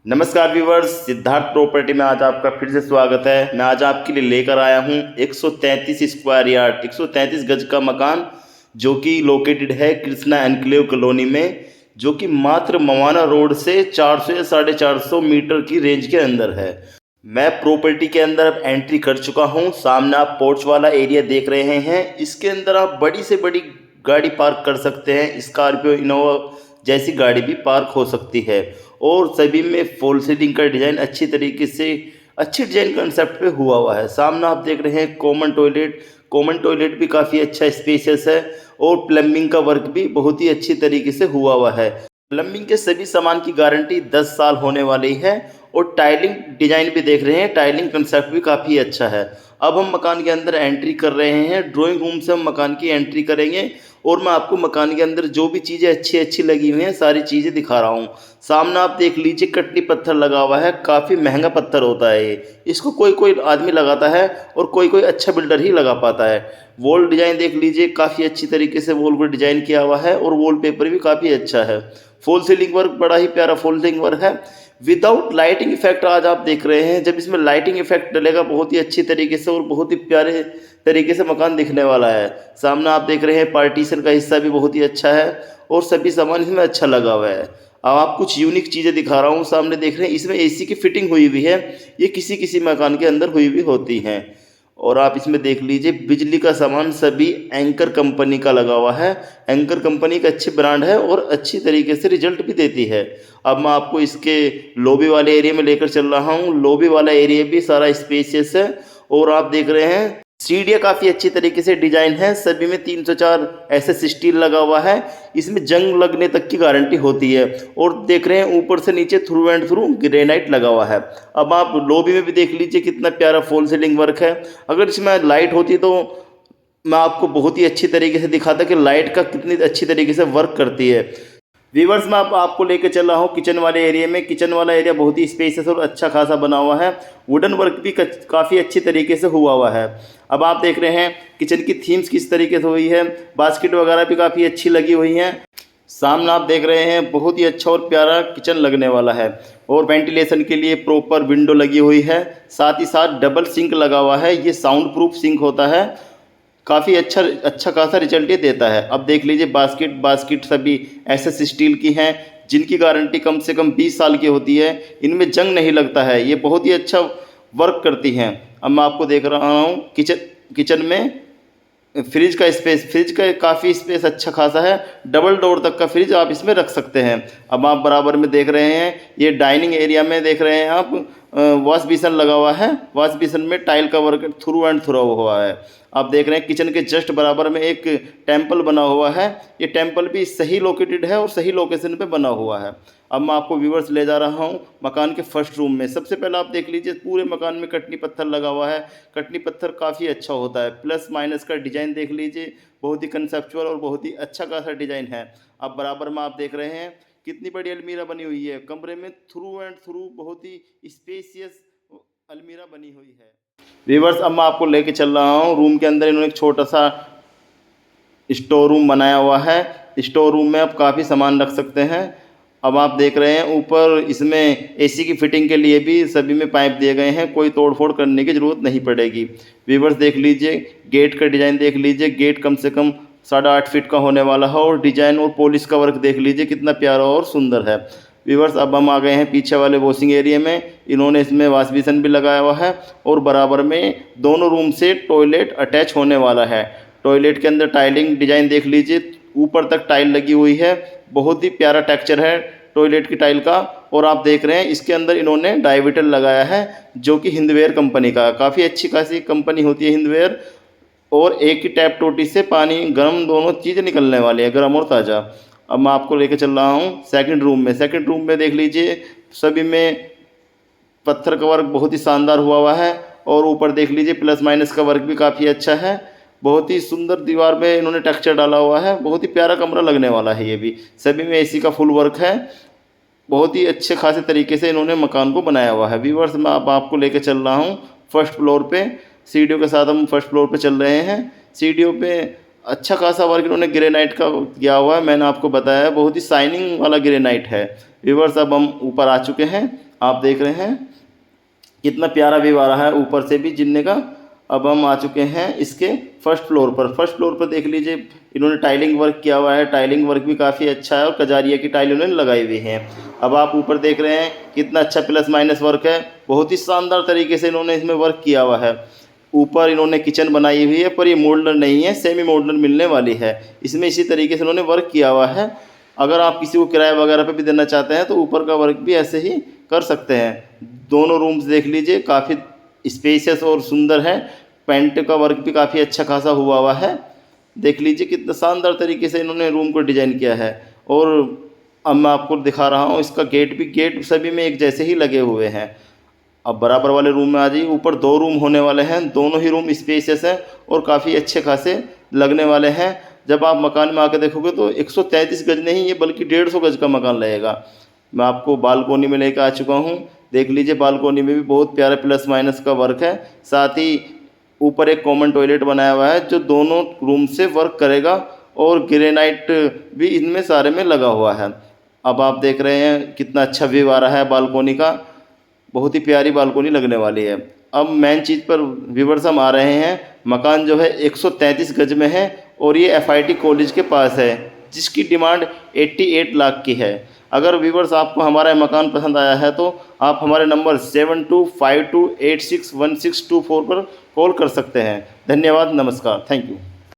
नमस्कार viewers, Siddharth property में आज आपका फिर से स्वागत है। मैं आज आपके लिए लेकर आया हूं 133 स्क्वायर यार्ड 133 गज का मकान जो कि लोकेटेड है कृष्णा एनक्लेव कॉलोनी में, जो कि मात्र मवाना रोड से 400 या 450 मीटर की रेंज के अंदर है। मैं प्रॉपर्टी के अंदर अब एंट्री कर चुका हूं। सामने आप पोर्च वाला एरिया देख रहे हैं। इसके अंदर आप बड़ी से बड़ी गाड़ी पार्क कर सकते हैं। स्कॉर्पियो, इनोवा जैसी गाड़ी भी पार्क हो सकती है। और सभी में फॉल सीलिंग का डिज़ाइन अच्छी तरीके से अच्छी डिज़ाइन कंसेप्ट पे हुआ है। सामने आप देख रहे हैं कॉमन टॉयलेट भी काफ़ी अच्छा स्पेशियस है। और प्लम्बिंग का वर्क भी बहुत ही अच्छी तरीके से हुआ है। प्लम्बिंग के सभी सामान की गारंटी 10 साल होने वाली है। और टाइलिंग डिजाइन भी देख रहे हैं, टाइलिंग कंसेप्ट भी काफ़ी अच्छा है। अब हम मकान के अंदर एंट्री कर रहे हैं। ड्राइंग रूम से हम मकान की एंट्री करेंगे और मैं आपको मकान के अंदर जो भी चीज़ें अच्छी अच्छी लगी हुई हैं सारी चीज़ें दिखा रहा हूँ। सामने आप देख लीजिए, कटनी पत्थर लगा हुआ है। काफ़ी महंगा पत्थर होता है ये। इसको कोई कोई आदमी लगाता है और कोई कोई अच्छा बिल्डर ही लगा पाता है। वॉल डिज़ाइन देख लीजिए, काफ़ी अच्छी तरीके से वॉल को डिज़ाइन किया हुआ है और वॉल पेपर भी काफ़ी अच्छा है। फॉल सीलिंग वर्क बड़ा ही प्यारा फॉल सीलिंग वर्क है विदाउट लाइटिंग इफेक्ट। आज आप देख रहे हैं जब इसमें लाइटिंग इफेक्ट डलेगा बहुत ही अच्छी तरीके से और बहुत ही प्यारे तरीके से मकान दिखने वाला है। सामने आप देख रहे हैं पार्टीशन का हिस्सा भी बहुत ही अच्छा है और सभी सामान इसमें अच्छा लगा हुआ है। अब आप कुछ यूनिक चीज़ें दिखा रहा हूँ। सामने देख रहे हैं इसमें एसी की फिटिंग हुई हुई है। ये किसी किसी मकान के अंदर हुई हुई होती हैं। और आप इसमें देख लीजिए, बिजली का सामान सभी एंकर कंपनी का लगा हुआ है। एंकर कंपनी का अच्छी ब्रांड है और अच्छी तरीके से रिजल्ट भी देती है। अब मैं आपको इसके लॉबी वाले एरिया में लेकर चल रहा हूँ। लॉबी वाला एरिया भी सारा स्पेशियस है। और आप देख रहे हैं सीढ़ियाँ काफ़ी अच्छी तरीके से डिजाइन है। सभी में 304 एसएस स्टील लगा हुआ है। इसमें जंग लगने तक की गारंटी होती है। और देख रहे हैं ऊपर से नीचे थ्रू एंड थ्रू ग्रेनाइट लगा हुआ है। अब आप लॉबी में भी देख लीजिए कितना प्यारा फॉल सीलिंग वर्क है। अगर इसमें लाइट होती तो मैं आपको बहुत ही अच्छी तरीके से दिखाता कि लाइट का कितनी अच्छी तरीके से वर्क करती है। व्यूवर्स, मैं आपको लेकर चल रहा हूँ किचन वाले एरिया में। किचन वाला एरिया बहुत ही स्पेशियस और अच्छा खासा बना हुआ है। वुडन वर्क भी काफ़ी अच्छी तरीके से हुआ है। अब आप देख रहे हैं किचन की थीम्स किस तरीके से हुई है। बास्केट वगैरह भी काफ़ी अच्छी लगी हुई हैं। सामने आप देख रहे हैं बहुत ही अच्छा और प्यारा किचन लगने वाला है। और वेंटिलेशन के लिए प्रॉपर विंडो लगी हुई है। साथ ही साथ डबल सिंक लगा हुआ है। ये साउंड प्रूफ सिंक होता है। काफ़ी अच्छा खासा रिजल्ट ये देता है। अब देख लीजिए बास्केट सभी एसएस स्टील की हैं, जिनकी गारंटी कम से कम 20 साल की होती है। इनमें जंग नहीं लगता है। ये बहुत ही अच्छा वर्क करती हैं। अब मैं आपको देख रहा हूँ किचन में फ्रिज का काफ़ी स्पेस अच्छा खासा है। डबल डोर तक का फ्रिज आप इसमें रख सकते हैं। अब आप बराबर में देख रहे हैं ये डाइनिंग एरिया में देख रहे हैं आप वॉश बेसिन लगा हुआ है। वॉश बेसिन में टाइल का वर्क थ्रू एंड थ्रू हुआ है। आप देख रहे हैं किचन के जस्ट बराबर में एक टेम्पल बना हुआ है। ये टेम्पल भी सही लोकेटेड है और सही लोकेशन पे बना हुआ है। अब मैं आपको व्यूवर्स ले जा रहा हूँ मकान के फर्स्ट रूम में। सबसे पहले आप देख लीजिए पूरे मकान में कटनी पत्थर लगा हुआ है। कटनी पत्थर काफ़ी अच्छा होता है। प्लस माइनस का डिज़ाइन देख लीजिए, बहुत ही कंसेप्चुअल और बहुत ही अच्छा खासा डिज़ाइन है। अब बराबर में आप देख रहे हैं कितनी बड़ी अलमीरा बनी हुई है। कमरे में थ्रू एंड थ्रू बहुत ही स्पेशियस अलमीरा बनी हुई है। व्यूवर्स, अब मैं आपको लेके चल रहा हूँ रूम के अंदर। इन्होंने एक छोटा सा स्टोर रूम बनाया हुआ है। स्टोर रूम में आप काफ़ी सामान रख सकते हैं। अब आप देख रहे हैं ऊपर इसमें एसी की फिटिंग के लिए भी सभी में पाइप दिए गए हैं। कोई तोड़फोड़ करने की ज़रूरत नहीं पड़ेगी। व्यूवर्स देख लीजिए, गेट का डिज़ाइन देख लीजिए। गेट कम से कम 8.5 फीट का होने वाला है। और डिज़ाइन और पॉलिश का वर्क देख लीजिए कितना प्यारा और सुंदर है। व्यूवर्स, अब हम आ गए हैं पीछे वाले वॉशिंग एरिया में। इन्होंने इसमें वॉश बेसिन भी लगाया हुआ है। और बराबर में दोनों रूम से टॉयलेट अटैच होने वाला है। टॉयलेट के अंदर टाइलिंग डिज़ाइन देख लीजिए, ऊपर तक टाइल लगी हुई है। बहुत ही प्यारा टेक्सचर है टॉयलेट की टाइल का। और आप देख रहे हैं इसके अंदर इन्होंने डाइविटर लगाया है जो कि हिंदवेयर कंपनी का। काफ़ी अच्छी खासी कंपनी होती है हिंदवेयर। और एक ही टैप टोटी से पानी गर्म दोनों चीज़ें निकलने वाली है, गर्म और ताज़ा। अब मैं आपको लेकर चल रहा हूँ सेकंड रूम में। सेकंड रूम में देख लीजिए सभी में पत्थर का वर्क बहुत ही शानदार हुआ है। और ऊपर देख लीजिए प्लस माइनस का वर्क भी काफ़ी अच्छा है। बहुत ही सुंदर दीवार में इन्होंने टेक्सचर डाला हुआ है। बहुत ही प्यारा कमरा लगने वाला है। ये भी सभी में एसी का फुल वर्क है। बहुत ही अच्छे खासे तरीके से इन्होंने मकान को बनाया हुआ है। व्यूवर्स, मैं अब आपको लेकर चल रहा हूँ फर्स्ट फ्लोर पे। सीढ़ियों के साथ हम फर्स्ट फ्लोर पे चल रहे हैं। सीढ़ियों पे अच्छा खासा वर्क इन्होंने ग्रेनाइट का किया हुआ है। मैंने आपको बताया बहुत ही शाइनिंग वाला ग्रेनाइट है। व्यूवर्स, अब हम ऊपर आ चुके हैं। आप देख रहे हैं कितना प्यारा व्यू आ रहा है ऊपर से भी जिमने का। अब हम आ चुके हैं इसके फर्स्ट फ्लोर पर। फर्स्ट फ्लोर पर देख लीजिए इन्होंने टाइलिंग वर्क किया हुआ है, टाइलिंग वर्क भी काफ़ी अच्छा है और कजारिया की टाइल इन्होंने लगाई हुई है। अब आप ऊपर देख रहे हैं कितना अच्छा प्लस माइनस वर्क है, बहुत ही शानदार तरीके से इन्होंने इसमें वर्क किया हुआ है। ऊपर इन्होंने किचन बनाई हुई है, पर ये मॉड्यूलर नहीं है, सेमी मॉड्यूलर मिलने वाली है। इसमें इसी तरीके से इन्होंने वर्क किया हुआ है। अगर आप किसी को किराए वगैरह पे भी देना चाहते हैं तो ऊपर का वर्क भी ऐसे ही कर सकते हैं। दोनों रूम्स देख लीजिए काफ़ी स्पेशियस और सुंदर है। पेंट का वर्क भी काफ़ी अच्छा खासा हुआ है। देख लीजिए कितना शानदार तरीके से इन्होंने रूम को डिज़ाइन किया है। और अब मैं आपको दिखा रहा हूँ इसका गेट भी, गेट सभी में एक जैसे ही लगे हुए हैं। अब बराबर वाले रूम में आ जाइए। ऊपर 2 रूम होने वाले हैं, दोनों ही रूम स्पेशियस हैं और काफ़ी अच्छे खासे लगने वाले हैं। जब आप मकान में आकर देखोगे तो 133 गज नहीं ये बल्कि 150 गज का मकान लगेगा। मैं आपको बालकोनी में लेकर आ चुका हूँ। देख लीजिए बालकोनी में भी बहुत प्यारा प्लस माइनस का वर्क है। साथ ही ऊपर एक कॉमन टॉयलेट बनाया हुआ है जो दोनों रूम से वर्क करेगा और ग्रेनाइट भी इनमें सारे में लगा हुआ है। अब आप देख रहे हैं कितना अच्छा व्यू आ रहा है बालकोनी का, बहुत ही प्यारी बालकोनी लगने वाली है। अब मेन चीज़ पर व्यूवर्स हम आ रहे हैं। मकान जो है 133 गज में है और ये FIT कॉलेज के पास है, जिसकी डिमांड 88 लाख की है। अगर व्यूवर्स आपको हमारा मकान पसंद आया है तो आप हमारे नंबर 7252861624 पर कॉल कर सकते हैं। धन्यवाद, नमस्कार, थैंक यू।